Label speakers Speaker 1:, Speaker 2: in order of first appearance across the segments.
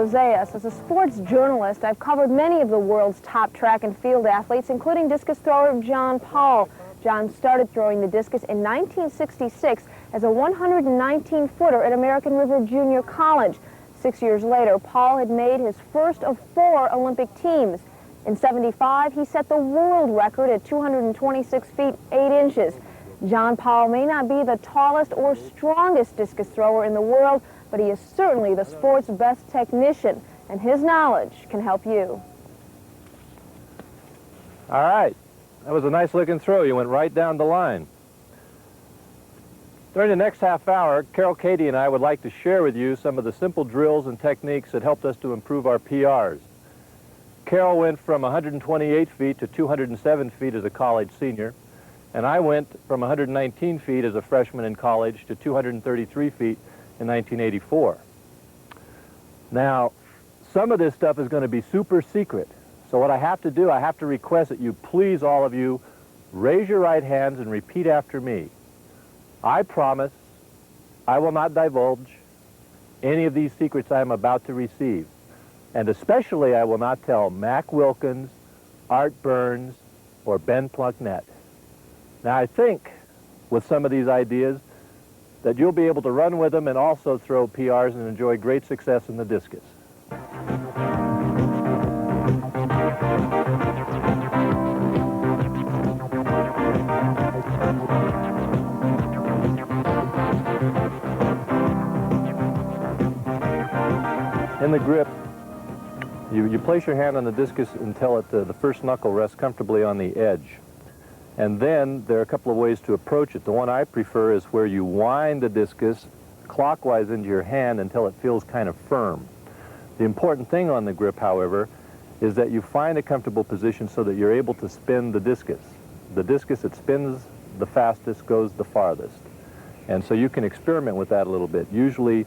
Speaker 1: Ozeas. As a sports journalist, I've covered many of the world's top track and field athletes, including discus thrower John Powell. John started throwing the discus in 1966 as a 119-footer at American River Junior College. 6 years later, Powell had made his first of 4 Olympic teams. In '75, he set the world record at 226 feet 8 inches. John Powell may not be the tallest or strongest discus thrower in the world, but he is certainly the sport's best technician, and his knowledge can help you.
Speaker 2: All right. That was a nice looking throw. You went right down the line. During the next half hour, Carol, Katie, and I would like to share with you some of the simple drills and techniques that helped us to improve our PRs. Carol went from 128 feet to 207 feet as a college senior, and I went from 119 feet as a freshman in college to 233 feet in 1984. Now, some of this stuff is going to be super secret. So what I have to do, I have to request that you please, all of you, raise your right hands and repeat after me. I promise I will not divulge any of these secrets I am about to receive. And especially I will not tell Mac Wilkins, Art Burns, or Ben Plunkett. Now I think with some of these ideas that you'll be able to run with them and also throw PRs and enjoy great success in the discus. In the grip, you place your hand on the discus until the first knuckle rests comfortably on the edge. And then there are a couple of ways to approach it. The one I prefer is where you wind the discus clockwise into your hand until it feels kind of firm. The important thing on the grip, however, is that you find a comfortable position so that you're able to spin the discus. The discus that spins the fastest goes the farthest. And so you can experiment with that a little bit. Usually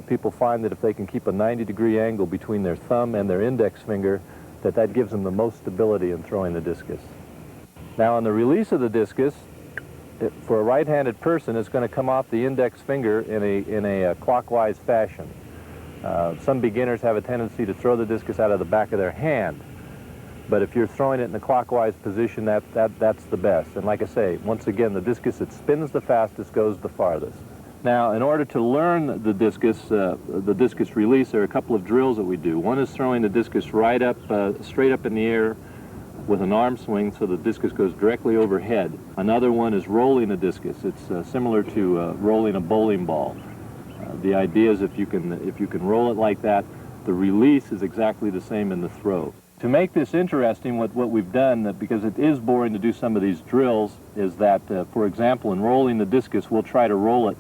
Speaker 2: people find that if they can keep a 90-degree angle between their thumb and their index finger, that gives them the most stability in throwing the discus. Now on the release of the discus, for a right-handed person, it's going to come off the index finger in a clockwise fashion. Some beginners have a tendency to throw the discus out of the back of their hand. But if you're throwing it in a clockwise position, that's the best. And like I say, once again, the discus that spins the fastest goes the farthest. Now, in order to learn the discus release, there are a couple of drills that we do. One is throwing the discus right up, straight up in the air with an arm swing so the discus goes directly overhead. Another one is rolling the discus. It's similar to rolling a bowling ball. The idea is if you can roll it like that, the release is exactly the same in the throw. To make this interesting, what we've done, because it is boring to do some of these drills, is that, for example, in rolling the discus, we'll try to roll it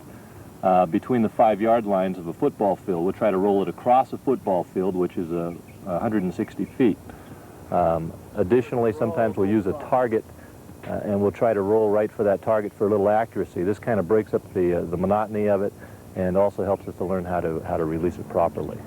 Speaker 2: between the 5-yard lines of a football field. We'll try to roll it across a football field, which is 160 feet. Additionally, sometimes we'll use a target and we'll try to roll right for that target for a little accuracy. This kind of breaks up the monotony of it and also helps us to learn how to release it properly.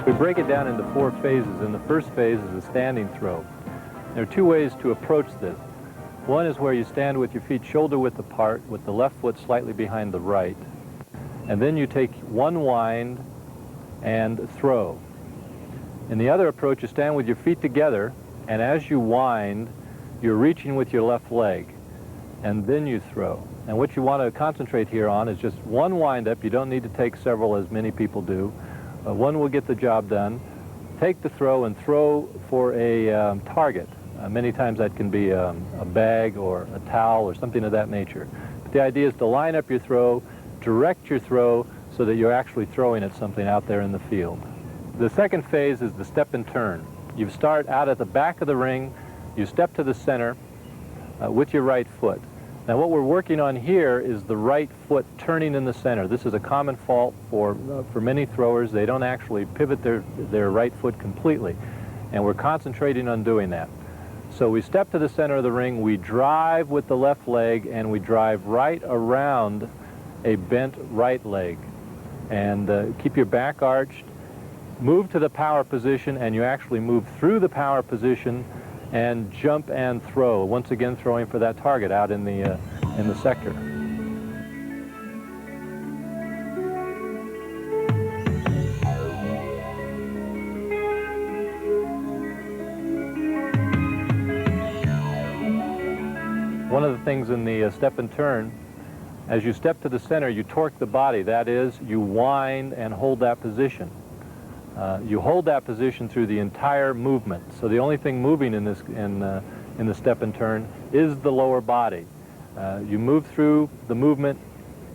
Speaker 2: We break it down into 4 phases, and the first phase is a standing throw. There are 2 ways to approach this. One is where you stand with your feet shoulder-width apart, with the left foot slightly behind the right. And then you take one wind and throw. In the other approach, you stand with your feet together, and as you wind, you're reaching with your left leg, and then you throw. And what you want to concentrate here on is just one wind-up. You don't need to take several, as many people do. One will get the job done. Take the throw and throw for a target. Many times that can be a bag or a towel or something of that nature. But the idea is to line up your throw, direct your throw so that you're actually throwing at something out there in the field. The second phase is the step and turn. You start out at the back of the ring, you step to the center with your right foot. Now what we're working on here is the right foot turning in the center. This is a common fault for many throwers. They don't actually pivot their right foot completely, and we're concentrating on doing that. So we step to the center of the ring, we drive with the left leg, and we drive right around a bent right leg. And keep your back arched. Move to the power position, and you actually move through the power position and jump and throw. Once again, throwing for that target out in the sector. One of the things in the step and turn, as you step to the center, you torque the body. That is, you wind and hold that position. You hold that position through the entire movement. So the only thing moving in the step and turn is the lower body. You move through the movement,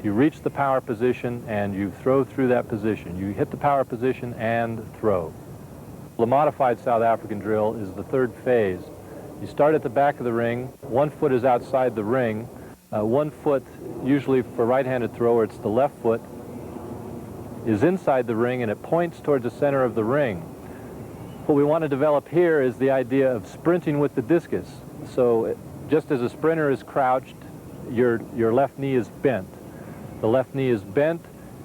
Speaker 2: you reach the power position, and you throw through that position. You hit the power position and throw. The modified South African drill is the third phase. You start at the back of the ring. One foot is outside the ring. One foot, usually for right-handed thrower, it's the left foot, is inside the ring, and it points towards the center of the ring. What we want to develop here is the idea of sprinting with the discus. So just as a sprinter is crouched, your left knee is bent. The left knee is bent.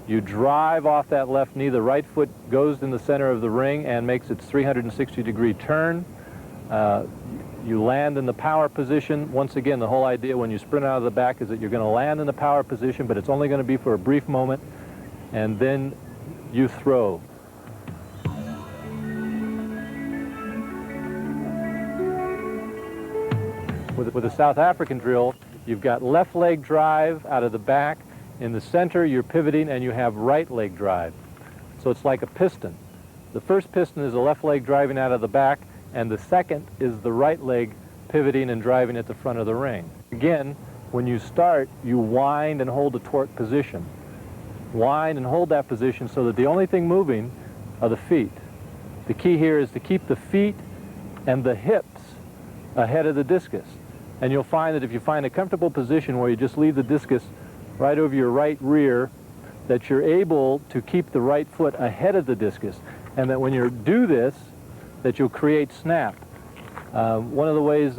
Speaker 2: You drive off that left knee. The right foot goes in the center of the ring and makes its 360-degree turn. You land in the power position. Once again, the whole idea when you sprint out of the back is that you're going to land in the power position, but it's only going to be for a brief moment, and then you throw. With a South African drill, you've got left leg drive out of the back. In the center, you're pivoting, and you have right leg drive. So it's like a piston. The first piston is the left leg driving out of the back, and the second is the right leg pivoting and driving at the front of the ring. Again, when you start, you wind and hold the torque position. Wind and hold that position so that the only thing moving are the feet. The key here is to keep the feet and the hips ahead of the discus. And you'll find that if you find a comfortable position where you just leave the discus right over your right rear, that you're able to keep the right foot ahead of the discus, and that when you do this, that you'll create snap. One of the ways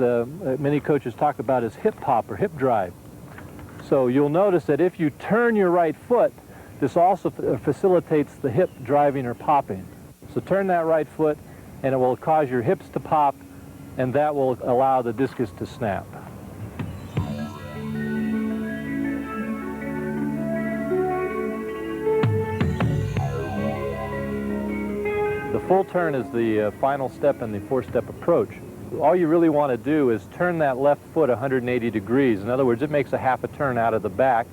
Speaker 2: many coaches talk about is hip hop or hip drive. So you'll notice that if you turn your right foot, this also facilitates the hip driving or popping. So turn that right foot, and it will cause your hips to pop, and that will allow the discus to snap. The full turn is the final step in the four-step approach. All you really want to do is turn that left foot 180 degrees. In other words, it makes a half a turn out of the back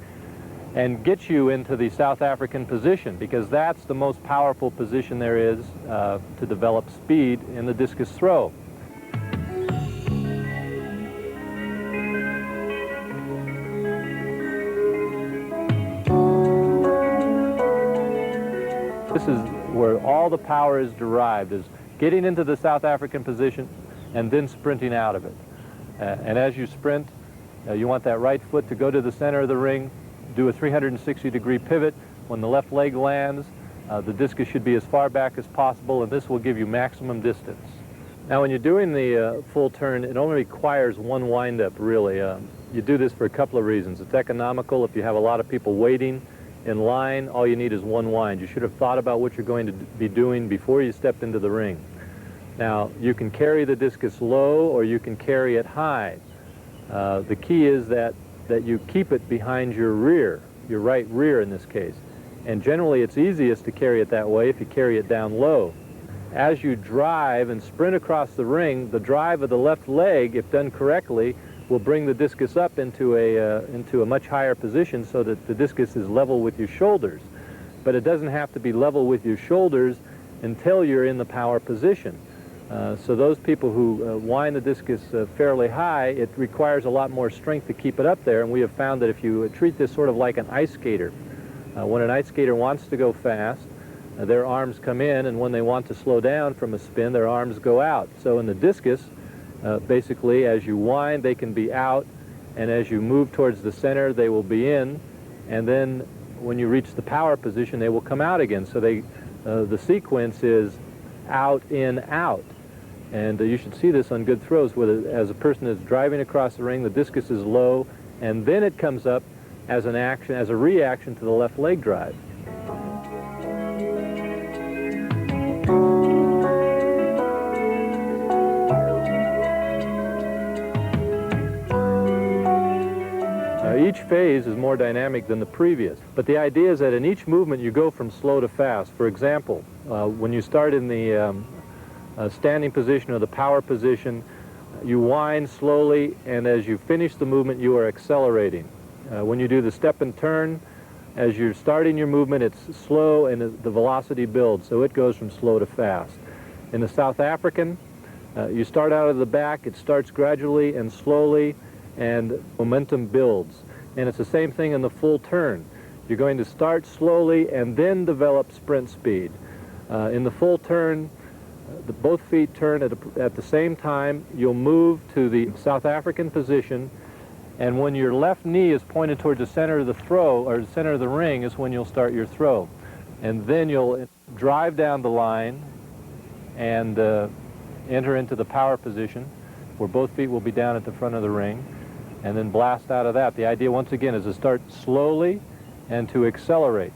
Speaker 2: and gets you into the South African position, because that's the most powerful position there is to develop speed in the discus throw. This is where all the power is derived, is getting into the South African position and then sprinting out of it. And as you sprint, you want that right foot to go to the center of the ring, do a 360-degree pivot. When the left leg lands, the discus should be as far back as possible, and this will give you maximum distance. Now, when you're doing the full turn, it only requires one wind-up, really. You do this for a couple of reasons. It's economical. If you have a lot of people waiting in line, all you need is one wind. You should have thought about what you're going to be doing before you stepped into the ring. Now, you can carry the discus low or you can carry it high. The key is that you keep it behind your rear, your right rear in this case. And generally it's easiest to carry it that way if you carry it down low. As you drive and sprint across the ring, the drive of the left leg, if done correctly, will bring the discus up into a much higher position so that the discus is level with your shoulders. But it doesn't have to be level with your shoulders until you're in the power position. So those people who wind the discus fairly high, it requires a lot more strength to keep it up there, and we have found that if you treat this sort of like an ice skater, when an ice skater wants to go fast, their arms come in, and when they want to slow down from a spin, their arms go out. So in the discus, basically, as you wind, they can be out, and as you move towards the center, they will be in, and then when you reach the power position, they will come out again. So the sequence is out, in, out. And you should see this on good throws, where as a person is driving across the ring, the discus is low, and then it comes up as an action, as a reaction to the left leg drive. each phase is more dynamic than the previous. But the idea is that in each movement you go from slow to fast. For example, when you start in the standing position or the power position, you wind slowly, and as you finish the movement you are accelerating. When you do the step and turn, as you're starting your movement, it's slow and the velocity builds, so it goes from slow to fast. In the South African, you start out of the back, it starts gradually and slowly, and momentum builds. And it's the same thing in the full turn. You're going to start slowly and then develop sprint speed. In the full turn, both feet turn at the same time. You'll move to the South African position, and when your left knee is pointed towards the center of the throw, or the center of the ring, is when you'll start your throw. And then you'll drive down the line and enter into the power position, where both feet will be down at the front of the ring, and then blast out of that. The idea, once again, is to start slowly and to accelerate.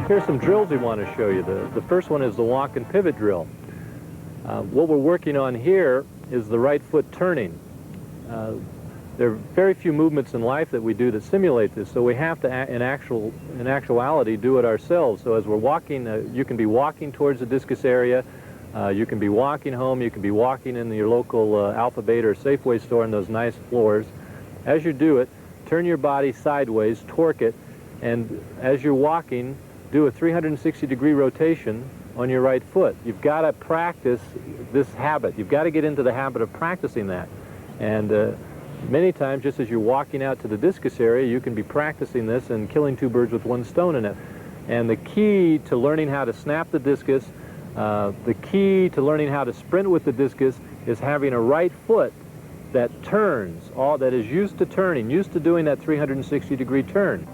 Speaker 2: Here's some drills we want to show you. The first one is the walk and pivot drill. What we're working on here is the right foot turning. There are very few movements in life that we do that simulate this, so we have to, in actuality, do it ourselves. So as we're walking, you can be walking towards the discus area, you can be walking home, you can be walking in your local Alpha Beta or Safeway store on those nice floors. As you do it, turn your body sideways, torque it, and as you're walking, do a 360-degree rotation on your right foot. You've got to practice this habit. You've got to get into the habit of practicing that. And many times, just as you're walking out to the discus area, you can be practicing this and killing two birds with one stone in it. And the key to learning how to snap the discus, the key to learning how to sprint with the discus, is having a right foot that turns, that is used to turning, used to doing that 360-degree turn.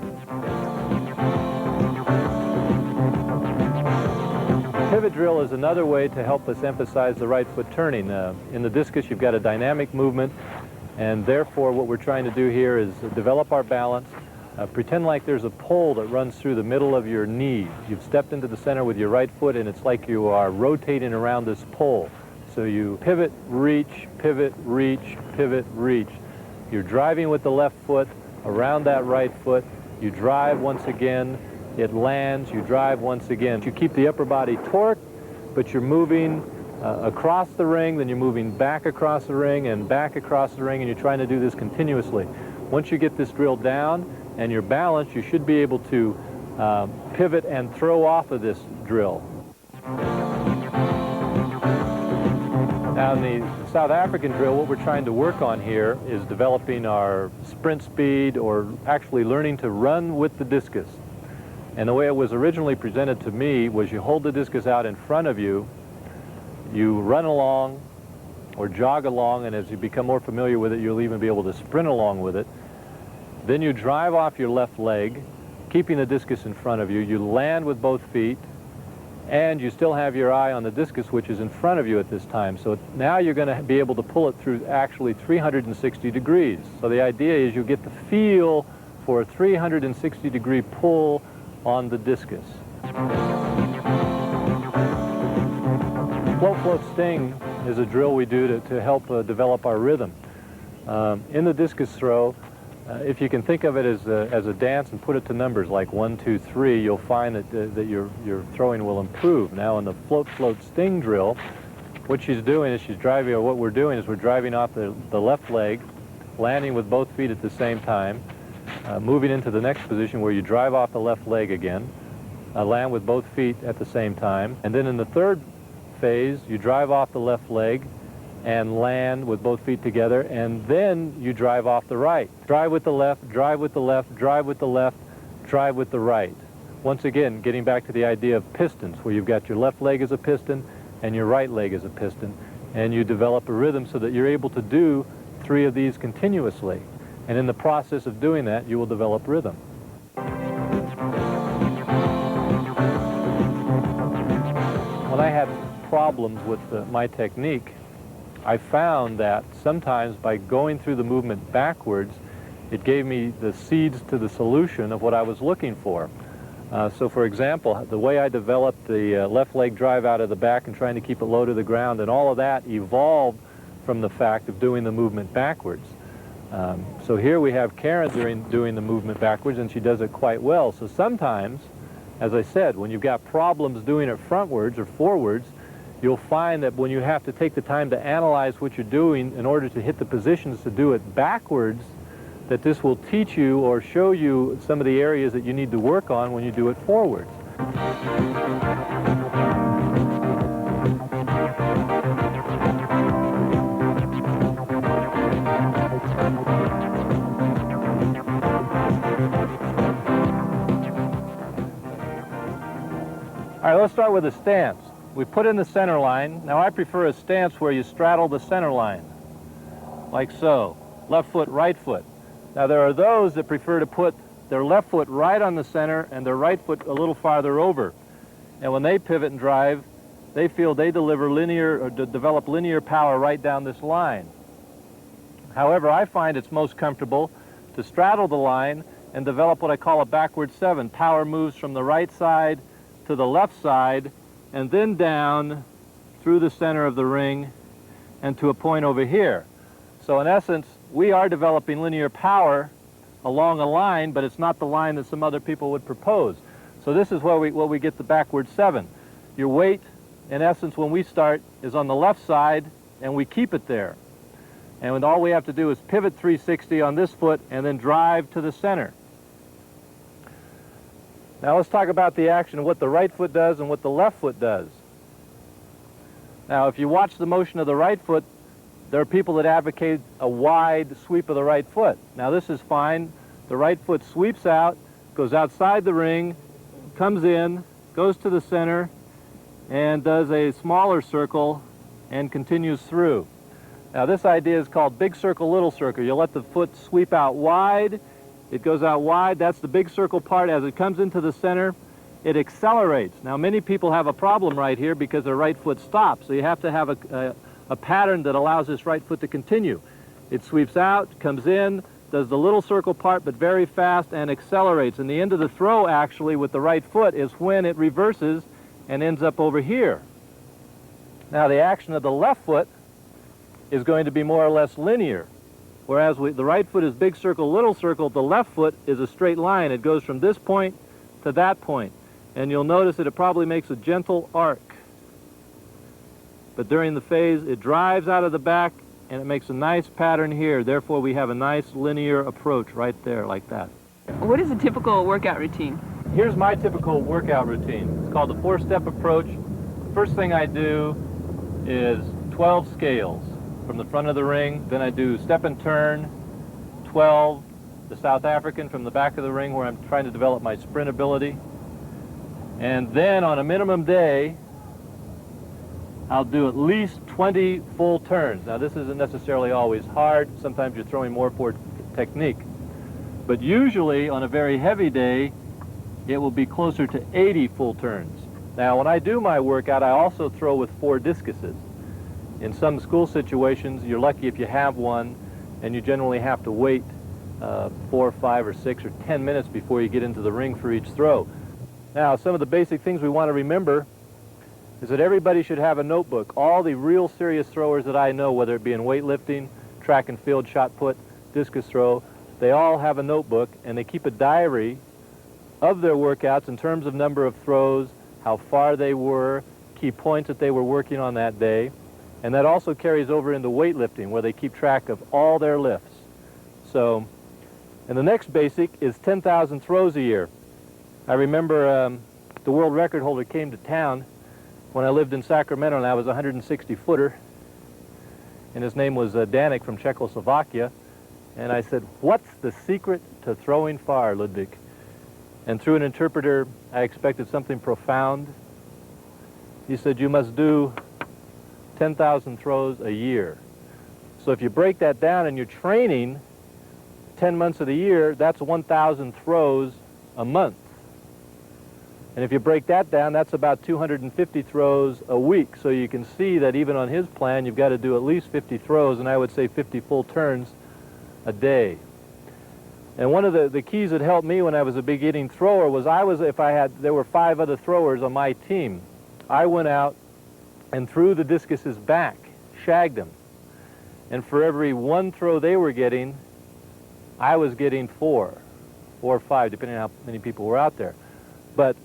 Speaker 2: Pivot drill is another way to help us emphasize the right foot turning. In the discus, you've got a dynamic movement, and therefore what we're trying to do here is develop our balance. Pretend like there's a pole that runs through the middle of your knee. You've stepped into the center with your right foot, and it's like you are rotating around this pole. So you pivot, reach, pivot, reach, pivot, reach. You're driving with the left foot around that right foot. You drive once again. It lands, you drive once again. You keep the upper body torqued, but you're moving across the ring, then you're moving back across the ring and back across the ring, and you're trying to do this continuously. Once you get this drill down and you're balanced, you should be able to pivot and throw off of this drill. Now in the South African drill, what we're trying to work on here is developing our sprint speed, or actually learning to run with the discus. And the way it was originally presented to me was you hold the discus out in front of you, you run along or jog along, and as you become more familiar with it, you'll even be able to sprint along with it. Then you drive off your left leg, keeping the discus in front of you. You land with both feet, and you still have your eye on the discus, which is in front of you at this time. So now you're going to be able to pull it through actually 360 degrees. So the idea is you get the feel for a 360-degree pull on the discus. Float, float, sting is a drill we do to help develop our rhythm. In the discus throw, If you can think of it as a dance and put it to numbers like 1, 2, 3, you'll find that your throwing will improve. Now in the float, float, sting drill, what she's doing is she's driving, or what we're doing is we're driving off the left leg, landing with both feet at the same time, moving into the next position where you drive off the left leg again, land with both feet at the same time, and then in the third phase you drive off the left leg and land with both feet together, and then you drive off the right. Drive with the left, drive with the left, drive with the left, drive with the right. Once again, getting back to the idea of pistons, where you've got your left leg as a piston and your right leg as a piston, and you develop a rhythm so that you're able to do 3 of these continuously. And in the process of doing that, you will develop rhythm. When I had problems with my technique, I found that sometimes by going through the movement backwards, it gave me the seeds to the solution of what I was looking for. So for example, the way I developed the left leg drive out of the back and trying to keep it low to the ground, and all of that evolved from the fact of doing the movement backwards. So here we have Karen doing the movement backwards, and she does it quite well. So sometimes, as I said, when you've got problems doing it frontwards or forwards, you'll find that when you have to take the time to analyze what you're doing in order to hit the positions to do it backwards, that this will teach you or show you some of the areas that you need to work on when you do it forwards. All right, let's start with a stance. We put in the center line. Now I prefer a stance where you straddle the center line, like so. Left foot, right foot. Now there are those that prefer to put their left foot right on the center and their right foot a little farther over. And when they pivot and drive, they feel they deliver linear, or develop linear power right down this line. However, I find it's most comfortable to straddle the line and develop what I call a backward 7. Power moves from the right side to the left side, and then down through the center of the ring and to a point over here. So in essence, we are developing linear power along a line, but it's not the line that some other people would propose. So this is where we get the backward 7. Your weight, in essence, when we start, is on the left side, and we keep it there. And all we have to do is pivot 360 on this foot and then drive to the center. Now let's talk about the action of what the right foot does and what the left foot does. Now if you watch the motion of the right foot, there are people that advocate a wide sweep of the right foot. Now this is fine. The right foot sweeps out, goes outside the ring, comes in, goes to the center, and does a smaller circle and continues through. Now this idea is called big circle, little circle. You let the foot sweep out wide. It goes out wide. That's the big circle part. As it comes into the center, it accelerates. Now many people have a problem right here because their right foot stops. So you have to have a pattern that allows this right foot to continue. It sweeps out, comes in, does the little circle part but very fast, and accelerates. And the end of the throw actually with the right foot is when it reverses and ends up over here. Now the action of the left foot is going to be more or less linear. Whereas the right foot is big circle, little circle, the left foot is a straight line. It goes from this point to that point. And you'll notice that it probably makes a gentle arc. But during the phase, it drives out of the back, and it makes a nice pattern here. Therefore, we have a nice linear approach right there, like that.
Speaker 3: What is a typical workout routine?
Speaker 2: Here's my typical workout routine. It's called the 4-step approach. The first thing I do is 12 scales from the front of the ring. Then I do step and turn, 12, the South African from the back of the ring where I'm trying to develop my sprint ability. And then on a minimum day, I'll do at least 20 full turns. Now this isn't necessarily always hard. Sometimes you're throwing more for technique. But usually on a very heavy day, it will be closer to 80 full turns. Now when I do my workout, I also throw with 4 discuses. In some school situations, you're lucky if you have one, and you generally have to wait 4, 5, or 6, or 10 minutes before you get into the ring for each throw. Now, some of the basic things we want to remember is that everybody should have a notebook. All the real serious throwers that I know, whether it be in weightlifting, track and field, shot put, discus throw, they all have a notebook, and they keep a diary of their workouts in terms of number of throws, how far they were, key points that they were working on that day. And that also carries over into weightlifting, where they keep track of all their lifts. So, and the next basic is 10,000 throws a year. I remember the world record holder came to town when I lived in Sacramento, and I was a 160-footer, and his name was Danik from Czechoslovakia. And I said, "What's the secret to throwing far, Ludwig?" And through an interpreter, I expected something profound. He said, "You must do 10,000 throws a year." So if you break that down and you're training 10 months of the year, that's 1,000 throws a month. And if you break that down, that's about 250 throws a week. So you can see that even on his plan, you've got to do at least 50 throws, and I would say 50 full turns a day. And one of the keys that helped me when I was a beginning thrower was there were 5 other throwers on my team. I went out and threw the discus's back, shagged them. And for every 1 throw they were getting, I was getting 4 or 5, depending on how many people were out there. But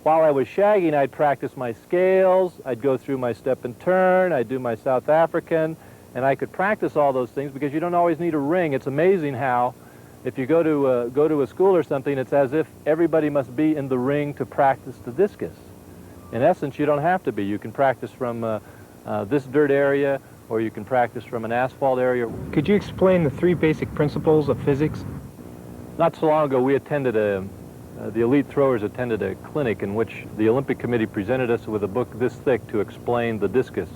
Speaker 2: while I was shagging, I'd practice my scales, I'd go through my step and turn, I'd do my South African, and I could practice all those things because you don't always need a ring. It's amazing how, if you go to a school or something, it's as if everybody must be in the ring to practice the discus. In essence, you don't have to be. You can practice from this dirt area, or you can practice from an asphalt area.
Speaker 4: Could you explain the 3 basic principles of physics?
Speaker 2: Not so long ago, we attended the elite throwers attended a clinic in which the Olympic Committee presented us with a book this thick to explain the discus.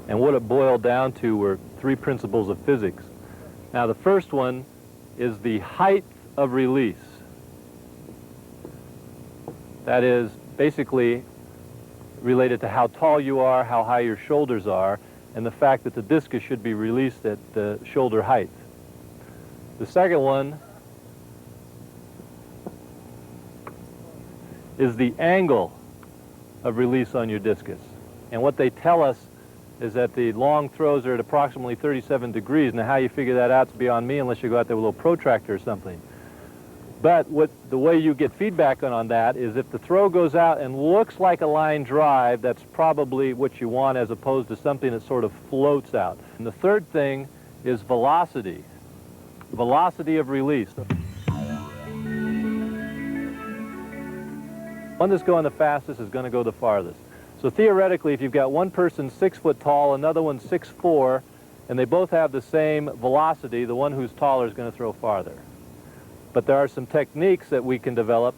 Speaker 2: And what it boiled down to were 3 principles of physics. Now, the first one is the height of release. That is basically related to how tall you are, how high your shoulders are, and the fact that the discus should be released at the shoulder height. The second one is the angle of release on your discus. And what they tell us is that the long throws are at approximately 37 degrees. Now, how you figure that out is beyond me, unless you go out there with a little protractor or something. But the way you get feedback on that is if the throw goes out and looks like a line drive, that's probably what you want, as opposed to something that sort of floats out. And the third thing is velocity. Velocity of release. One that's going the fastest is going to go the farthest. So theoretically, if you've got one person 6 foot tall, another one 6'4", and they both have the same velocity, the one who's taller is going to throw farther. But there are some techniques that we can develop,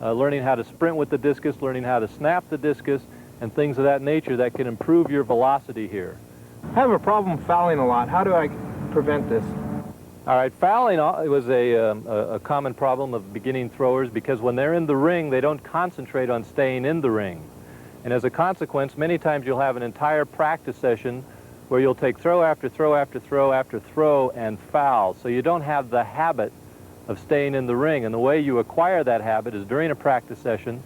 Speaker 2: learning how to sprint with the discus, learning how to snap the discus, and things of that nature that can improve your velocity here.
Speaker 4: I have a problem fouling a lot. How do I prevent this?
Speaker 2: All right, fouling was a common problem of beginning throwers, because when they're in the ring, they don't concentrate on staying in the ring. And as a consequence, many times you'll have an entire practice session where you'll take throw after throw after throw after throw and foul. So you don't have the habit of staying in the ring. And the way you acquire that habit is during a practice session,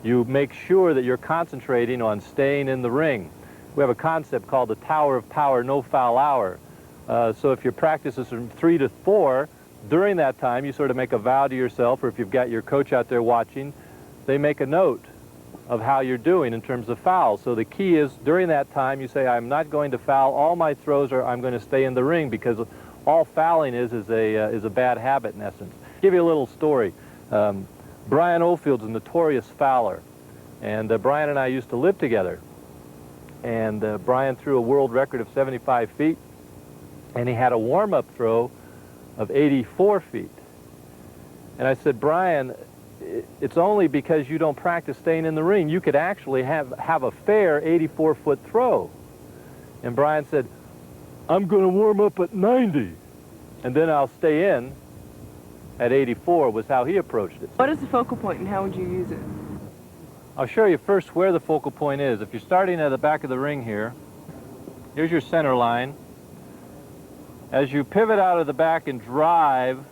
Speaker 2: you make sure that you're concentrating on staying in the ring. We have a concept called the Tower of Power, no foul hour. So if your practice is from 3 to 4, during that time you sort of make a vow to yourself, or if you've got your coach out there watching, they make a note of how you're doing in terms of fouls. So the key is, during that time, you say, I'm not going to foul all my throws, or I'm going to stay in the ring, because all fouling is a bad habit in essence. I'll give you a little story. Brian Ofield's a notorious fouler, and Brian and I used to live together. And Brian threw a world record of 75 feet, and he had a warm-up throw of 84 feet. And I said, Brian, it's only because you don't practice staying in the ring. You could actually have a fair 84-foot throw. And Brian said, I'm going to warm up at 90, and then I'll stay in at 84, was how he approached it.
Speaker 3: What is the focal point and how would you use it?
Speaker 2: I'll show you first where the focal point is. If you're starting at the back of the ring here, here's your center line. As you pivot out of the back and drive,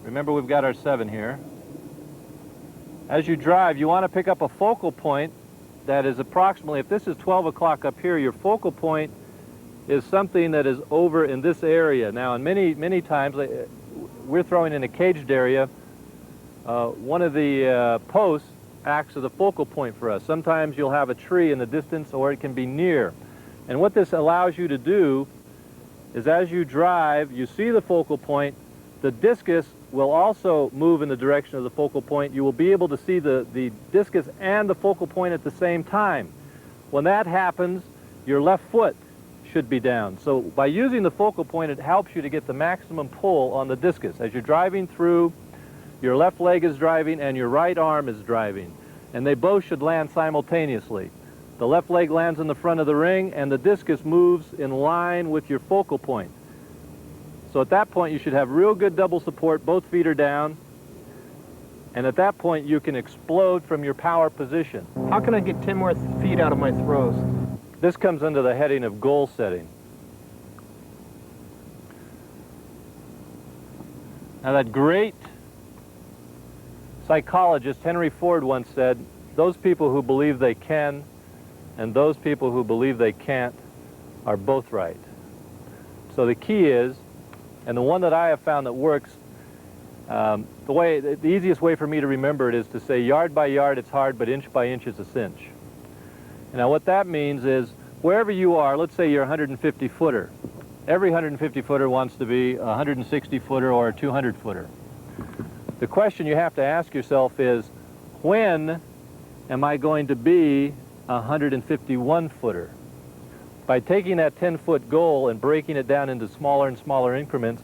Speaker 2: remember we've got our 7 here. As you drive, you want to pick up a focal point that is approximately, if this is 12 o'clock up here, your focal point is something that is over in this area. Now, and many times, we're throwing in a caged area. One of the posts acts as a focal point for us. Sometimes you'll have a tree in the distance, or it can be near. And what this allows you to do is, as you drive, you see the focal point. The discus will also move in the direction of the focal point. You will be able to see the discus and the focal point at the same time. When that happens, your left foot should be down. So by using the focal point, it helps you to get the maximum pull on the discus. As you're driving through, your left leg is driving and your right arm is driving. And they both should land simultaneously. The left leg lands in the front of the ring and the discus moves in line with your focal point. So at that point, you should have real good double support. Both feet are down. And at that point, you can explode from your power position.
Speaker 4: How can I get 10 more feet out of my throws?
Speaker 2: This comes under the heading of goal setting. Now, that great psychologist Henry Ford once said, those people who believe they can and those people who believe they can't are both right. So the key is, and the one that I have found that works, the easiest way for me to remember it is to say, yard by yard it's hard, but inch by inch it's a cinch. Now what that means is, wherever you are, let's say you're a 150-footer. Every 150-footer wants to be a 160-footer or a 200-footer. The question you have to ask yourself is, when am I going to be a 151-footer? By taking that 10-foot goal and breaking it down into smaller and smaller increments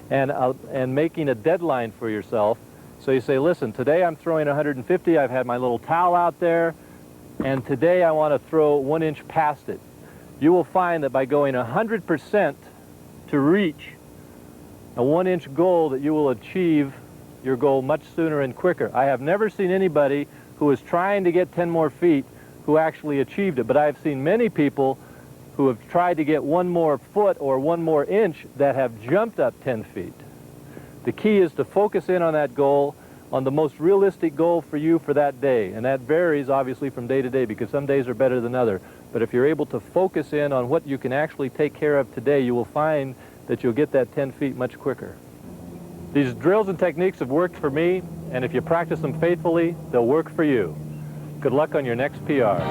Speaker 2: and making a deadline for yourself. So you say, listen, today I'm throwing 150, I've had my little towel out there, and today I want to throw 1 inch past it. You will find that by going 100% to reach a 1 inch goal, that you will achieve your goal much sooner and quicker. I have never seen anybody who was trying to get 10 more feet who actually achieved it, but I've seen many people who have tried to get 1 more foot or 1 more inch that have jumped up 10 feet. The key is to focus in on that goal, on the most realistic goal for you for that day. And that varies obviously from day to day, because some days are better than others. But if you're able to focus in on what you can actually take care of today, you will find that you'll get that 10 feet much quicker. These drills and techniques have worked for me, and if you practice them faithfully, they'll work for you. Good luck on your next PR.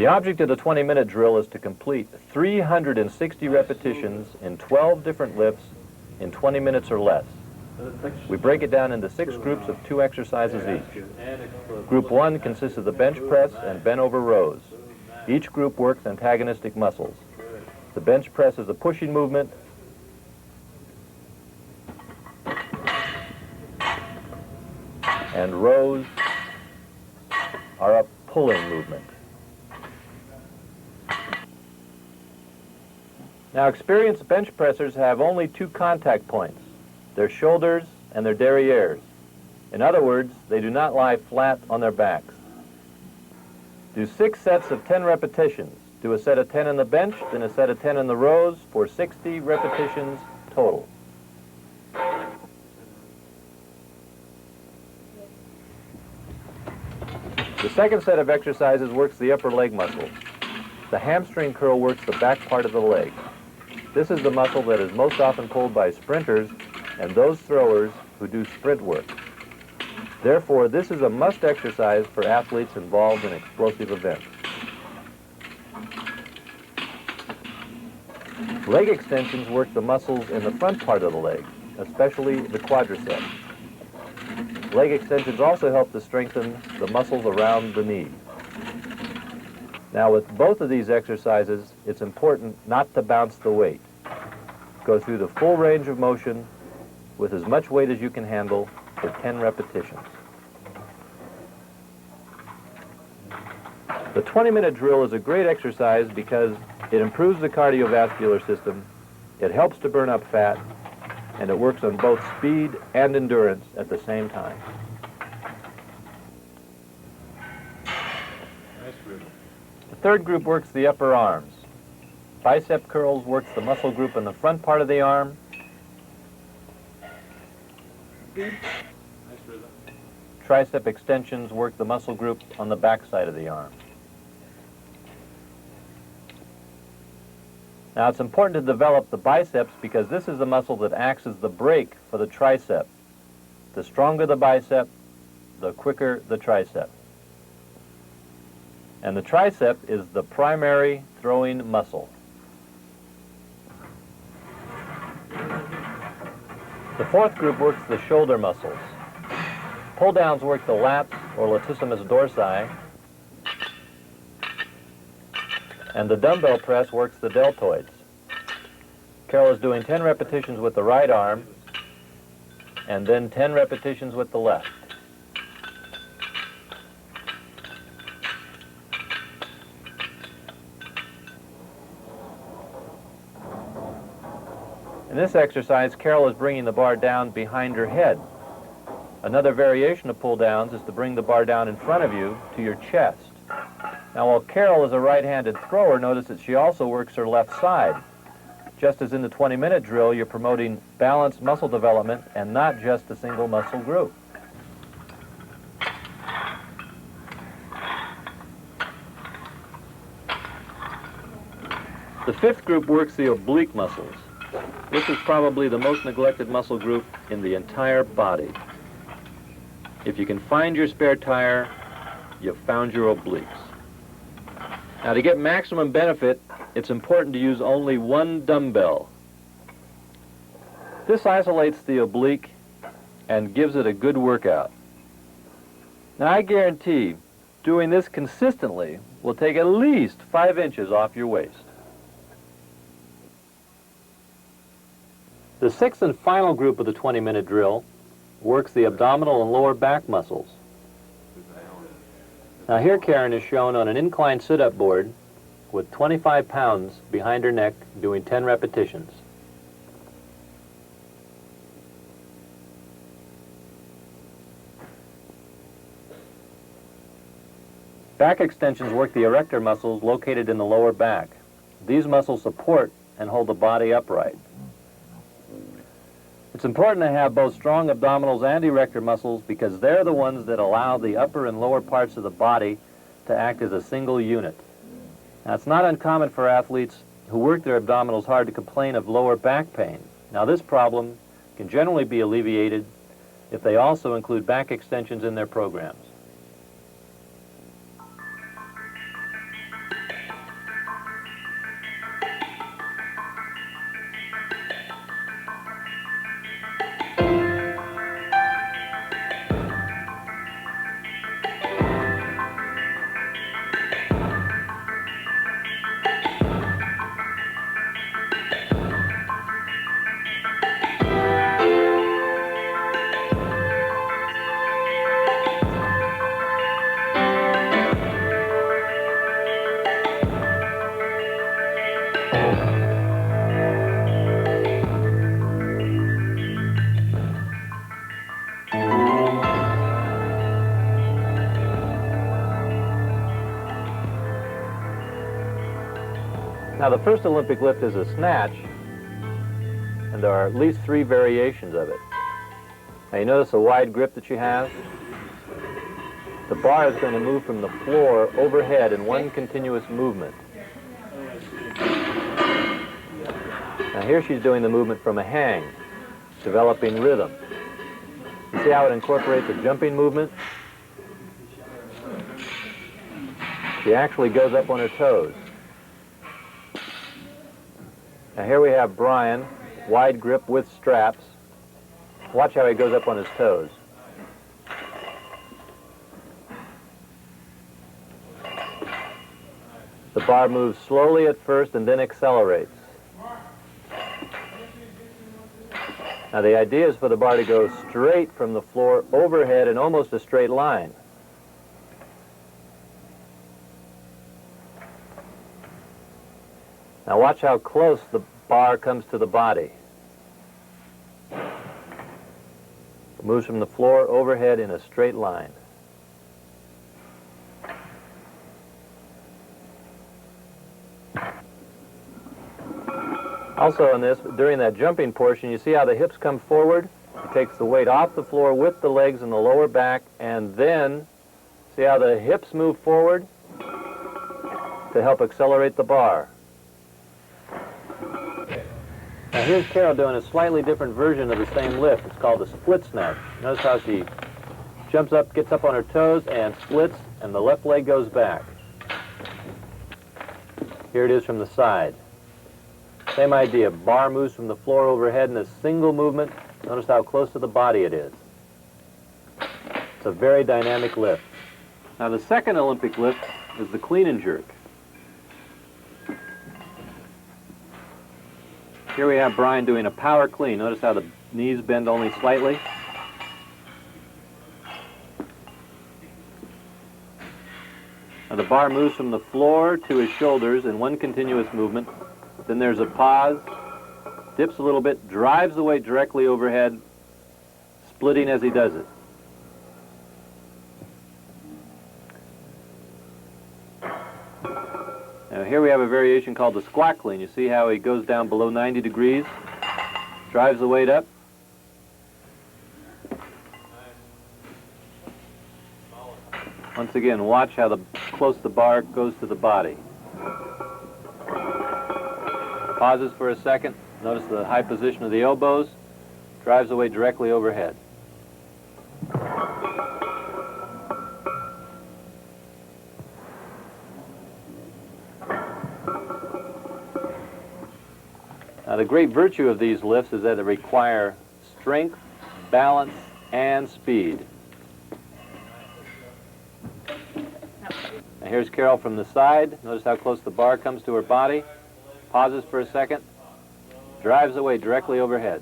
Speaker 2: The object of the 20-minute drill is to complete 360 repetitions in 12 different lifts in 20 minutes or less. We break it down into 6 groups of 2 exercises each. Group 1 consists of the bench press and bent over rows. Each group works antagonistic muscles. The bench press is a pushing movement, and rows are a pulling movement. Now, experienced bench pressers have only 2 contact points, their shoulders and their derrieres. In other words, they do not lie flat on their backs. Do 6 sets of 10 repetitions. Do a set of 10 in the bench, then a set of 10 in the rows for 60 repetitions total. The second set of exercises works the upper leg muscles. The hamstring curl works the back part of the leg. This is the muscle that is most often pulled by sprinters and those throwers who do sprint work. Therefore, this is a must exercise for athletes involved in explosive events. Leg extensions work the muscles in the front part of the leg, especially the quadriceps. Leg extensions also help to strengthen the muscles around the knee. Now, with both of these exercises, it's important not to bounce the weight. Go through the full range of motion with as much weight as you can handle for 10 repetitions. The 20-minute drill is a great exercise because it improves the cardiovascular system, it helps to burn up fat, and it works on both speed and endurance at the same time. The third group works the upper arms. Bicep curls works the muscle group in the front part of the arm. Tricep extensions work the muscle group on the back side of the arm. Now, it's important to develop the biceps because this is the muscle that acts as the brake for the tricep. The stronger the bicep, the quicker the tricep. And the tricep is the primary throwing muscle. The fourth group works the shoulder muscles. Pull-downs work the lats or latissimus dorsi, and the dumbbell press works the deltoids. Carol is doing 10 repetitions with the right arm, and then 10 repetitions with the left. In this exercise, Carol is bringing the bar down behind her head. Another variation of pull-downs is to bring the bar down in front of you to your chest. Now, while Carol is a right-handed thrower, notice that she also works her left side. Just as in the 20-minute drill, you're promoting balanced muscle development and not just a single muscle group. The fifth group works the oblique muscles. This is probably the most neglected muscle group in the entire body. If you can find your spare tire, you've found your obliques. Now, to get maximum benefit, it's important to use only one dumbbell. This isolates the oblique and gives it a good workout. Now, I guarantee doing this consistently will take at least 5 inches off your waist. The sixth and final group of the 20-minute drill works the abdominal and lower back muscles. Now, here Karen is shown on an inclined sit-up board with 25 pounds behind her neck doing 10 repetitions. Back extensions work the erector muscles located in the lower back. These muscles support and hold the body upright. It's important to have both strong abdominals and erector muscles because they're the ones that allow the upper and lower parts of the body to act as a single unit. Now, it's not uncommon for athletes who work their abdominals hard to complain of lower back pain. Now, this problem can generally be alleviated if they also include back extensions in their programs. Now the first Olympic lift is a snatch, and there are at least 3 variations of it. Now you notice the wide grip that you have? The bar is going to move from the floor overhead in one continuous movement. Now here she's doing the movement from a hang, developing rhythm. You see how it incorporates a jumping movement? She actually goes up on her toes. Now here we have Brian, wide grip with straps. Watch how he goes up on his toes. The bar moves slowly at first and then accelerates. Now the idea is for the bar to go straight from the floor overhead in almost a straight line. Now watch how close the bar comes to the body. It moves from the floor overhead in a straight line. Also in this, during that jumping portion, you see how the hips come forward? It takes the weight off the floor with the legs and the lower back, and then see how the hips move forward to help accelerate the bar. Now here's Carol doing a slightly different version of the same lift. It's called the split snatch. Notice how she jumps up, gets up on her toes, and splits, and the left leg goes back. Here it is from the side. Same idea. Bar moves from the floor overhead in a single movement. Notice how close to the body it is. It's a very dynamic lift. Now the second Olympic lift is the clean and jerk. Here we have Brian doing a power clean. Notice how the knees bend only slightly. Now the bar moves from the floor to his shoulders in one continuous movement. Then there's a pause, dips a little bit, drives the weight directly overhead, splitting as he does it. Now here we have a variation called the squat clean. You see how he goes down below 90 degrees, drives the weight up. Once again, watch how close the bar goes to the body. Pauses for a second. Notice the high position of the elbows. Drives the weight directly overhead. Now the great virtue of these lifts is that they require strength, balance, and speed. Now here's Carol from the side. Notice how close the bar comes to her body. Pauses for a second, drives the weight directly overhead.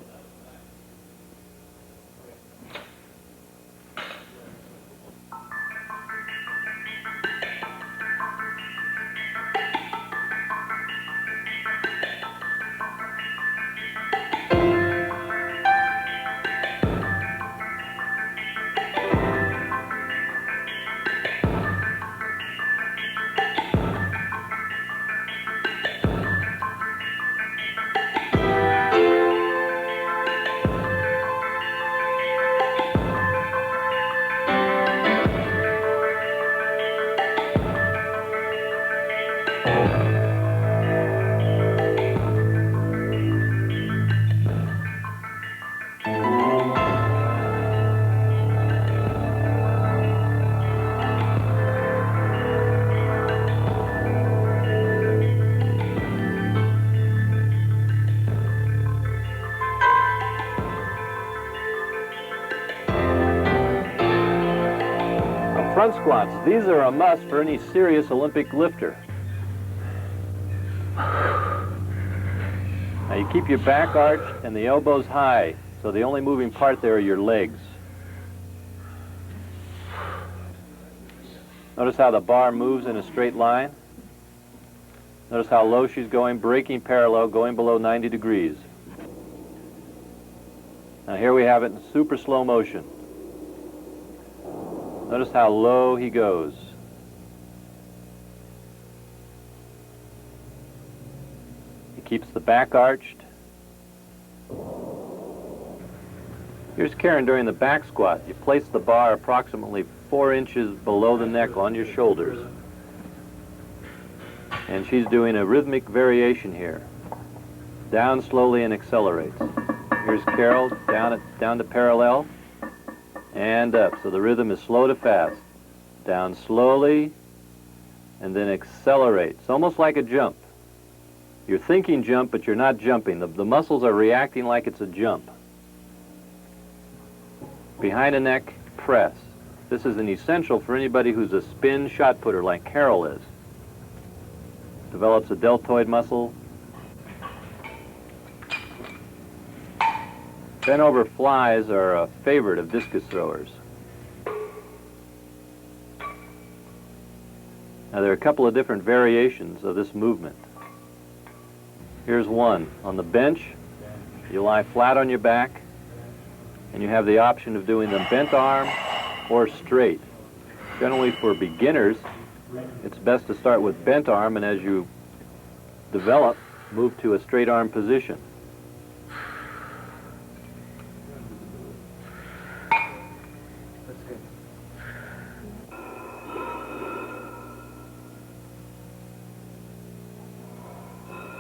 Speaker 2: Front squats. These are a must for any serious Olympic lifter. Now you keep your back arched and the elbows high, so the only moving part there are your legs. Notice how the bar moves in a straight line. Notice how low she's going, breaking parallel, going below 90 degrees. Now here we have it in super slow motion. Notice how low he goes. Keeps the back arched. Here's Karen during the back squat. You place the bar approximately 4 inches below the neck on your shoulders. And she's doing a rhythmic variation here. Down slowly and accelerates. Here's Carol, down to parallel, and up. So the rhythm is slow to fast. Down slowly, and then accelerate. It's almost like a jump. You're thinking jump, but you're not jumping. The muscles are reacting like it's a jump. Behind the neck, press. This is an essential for anybody who's a spin shot putter like Carol is. Develops a deltoid muscle. Bent over flies are a favorite of discus throwers. Now there are a couple of different variations of this movement. Here's one. On the bench, you lie flat on your back, and you have the option of doing them bent arm or straight. Generally for beginners, it's best to start with bent arm, and as you develop, move to a straight arm position.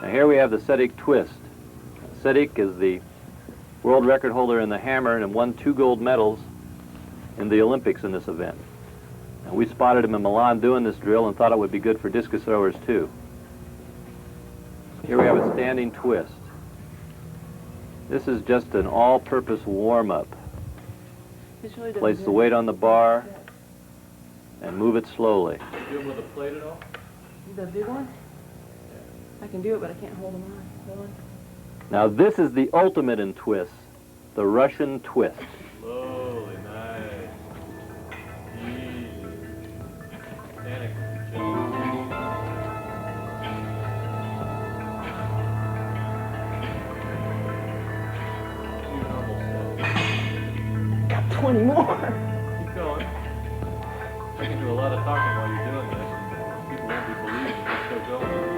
Speaker 2: Now here we have the Setic twist. Setic is the world record holder in the hammer and won 2 gold medals in the Olympics in this event. And we spotted him in Milan doing this drill and thought it would be good for discus throwers too. Here we have a standing twist. This is just an all-purpose warm-up. Place the weight on the bar and move it slowly.
Speaker 3: Do it with a plate at all? The big one? I can do it, but I can't hold them on.
Speaker 2: Now this is the ultimate in twists, the Russian twist.
Speaker 3: Slowly, nice. Easy. Panic.
Speaker 1: Got 20 more.
Speaker 3: Keep going. I can do a lot of talking while you're doing this, and people won't be believing you're still going.